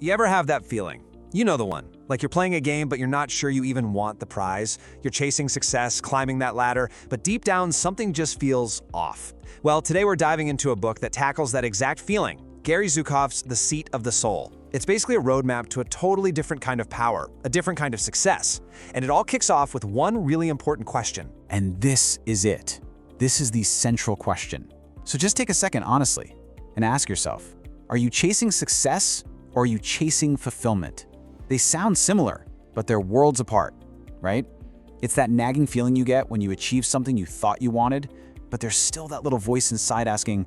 You ever have that feeling? You know the one. Like you're playing a game, but you're not sure you even want the prize. You're chasing success, climbing that ladder, but deep down, something just feels off. Well, today we're diving into a book that tackles that exact feeling, Gary Zukav's The Seat of the Soul. It's basically a roadmap to a totally different kind of power, a different kind of success. And it all kicks off with one really important question. And this is it. This is the central question. So just take a second, honestly, and ask yourself, are you chasing success or are you chasing fulfillment? They sound similar, but they're worlds apart, right? It's that nagging feeling you get when you achieve something you thought you wanted, but there's still that little voice inside asking,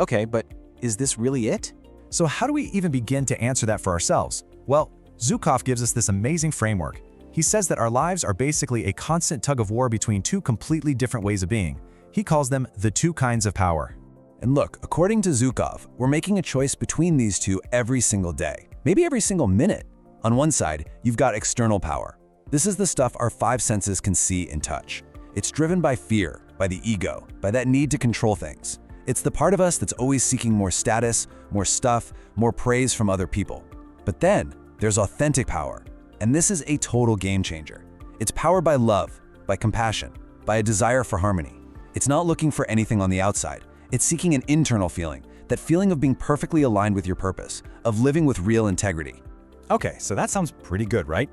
okay, but is this really it? So how do we even begin to answer that for ourselves? Well, Zukav gives us this amazing framework. He says that our lives are basically a constant tug of war between two completely different ways of being. He calls them the two kinds of power. And look, according to Zukav, we're making a choice between these two every single day, maybe every single minute. On one side, you've got external power. This is the stuff our five senses can see and touch. It's driven by fear, by the ego, by that need to control things. It's the part of us that's always seeking more status, more stuff, more praise from other people. But then, there's authentic power. And this is a total game changer. It's powered by love, by compassion, by a desire for harmony. It's not looking for anything on the outside. It's seeking an internal feeling, that feeling of being perfectly aligned with your purpose, of living with real integrity. Okay, so that sounds pretty good, right?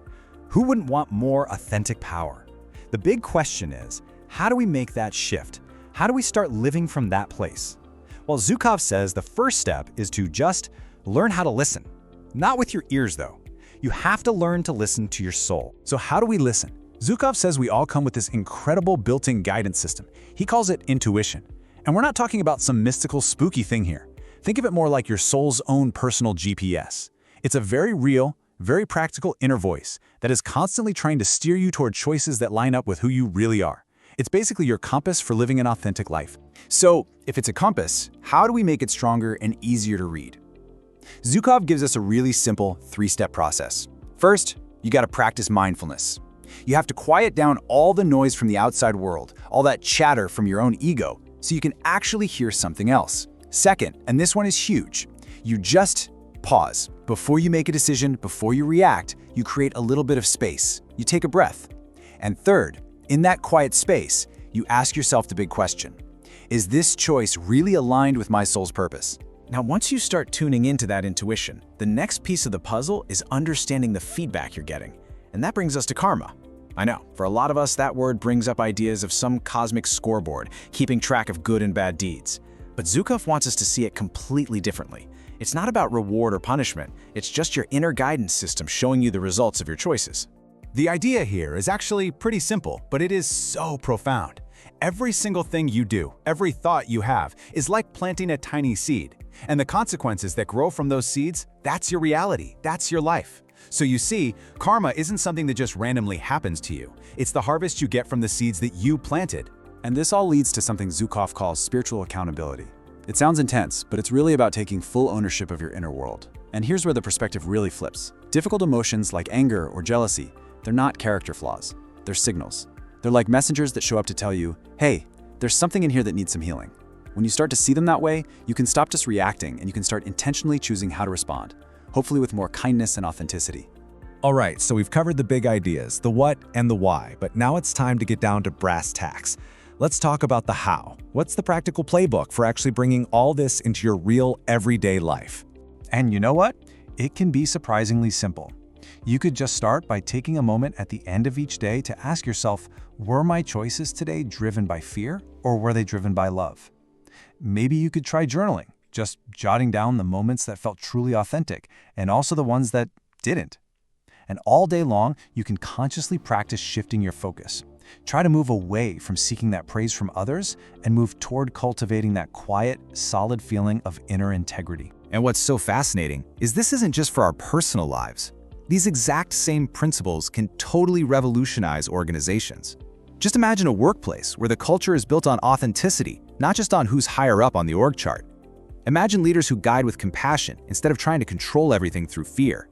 Who wouldn't want more authentic power? The big question is, how do we make that shift? How do we start living from that place? Well, Zukav says the first step is to just learn how to listen. Not with your ears, though. You have to learn to listen to your soul. So how do we listen? Zukav says we all come with this incredible built-in guidance system. He calls it intuition. And we're not talking about some mystical, spooky thing here. Think of it more like your soul's own personal GPS. It's a very real, very practical inner voice that is constantly trying to steer you toward choices that line up with who you really are. It's basically your compass for living an authentic life. So, if it's a compass, how do we make it stronger and easier to read? Zukav gives us a really simple three-step process. First, you gotta practice mindfulness. You have to quiet down all the noise from the outside world, all that chatter from your own ego, so you can actually hear something else. Second, and this one is huge, you just pause. Before you make a decision, before you react, you create a little bit of space. You take a breath. And third, in that quiet space, you ask yourself the big question. Is this choice really aligned with my soul's purpose? Now, once you start tuning into that intuition, the next piece of the puzzle is understanding the feedback you're getting. And that brings us to karma. I know, for a lot of us, that word brings up ideas of some cosmic scoreboard, keeping track of good and bad deeds. But Zukav wants us to see it completely differently. It's not about reward or punishment, it's just your inner guidance system showing you the results of your choices. The idea here is actually pretty simple, but it is so profound. Every single thing you do, every thought you have, is like planting a tiny seed. And the consequences that grow from those seeds, that's your reality, that's your life. So you see, karma isn't something that just randomly happens to you. It's the harvest you get from the seeds that you planted. And this all leads to something Zukav calls spiritual accountability. It sounds intense, but it's really about taking full ownership of your inner world. And here's where the perspective really flips. Difficult emotions like anger or jealousy, they're not character flaws. They're signals. They're like messengers that show up to tell you, hey, there's something in here that needs some healing. When you start to see them that way, you can stop just reacting and you can start intentionally choosing how to respond, hopefully with more kindness and authenticity. All right, so we've covered the big ideas, the what and the why, but now it's time to get down to brass tacks. Let's talk about the how. What's the practical playbook for actually bringing all this into your real everyday life? And you know what? It can be surprisingly simple. You could just start by taking a moment at the end of each day to ask yourself, were my choices today driven by fear or were they driven by love? Maybe you could try journaling, just jotting down the moments that felt truly authentic and also the ones that didn't. And all day long, you can consciously practice shifting your focus. Try to move away from seeking that praise from others and move toward cultivating that quiet, solid feeling of inner integrity. And what's so fascinating is this isn't just for our personal lives. These exact same principles can totally revolutionize organizations. Just imagine a workplace where the culture is built on authenticity, not just on who's higher up on the org chart. Imagine leaders who guide with compassion instead of trying to control everything through fear.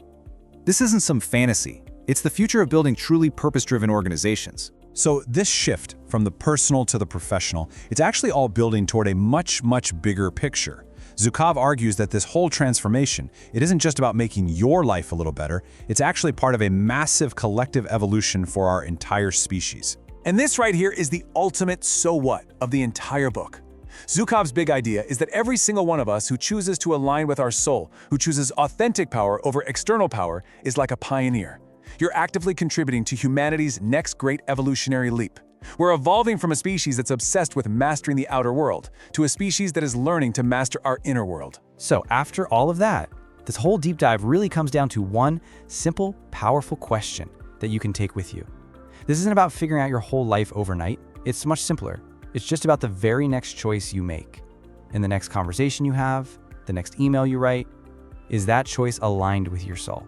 This isn't some fantasy. It's the future of building truly purpose-driven organizations. So this shift from the personal to the professional, it's actually all building toward a much, much bigger picture. Zukav argues that this whole transformation, it isn't just about making your life a little better, it's actually part of a massive collective evolution for our entire species. And this right here is the ultimate so what of the entire book. Zukav's big idea is that every single one of us who chooses to align with our soul, who chooses authentic power over external power, is like a pioneer. You're actively contributing to humanity's next great evolutionary leap. We're evolving from a species that's obsessed with mastering the outer world to a species that is learning to master our inner world. So after all of that, this whole deep dive really comes down to one simple, powerful question that you can take with you. This isn't about figuring out your whole life overnight. It's much simpler. It's just about the very next choice you make. In the next conversation you have, the next email you write, is that choice aligned with your soul?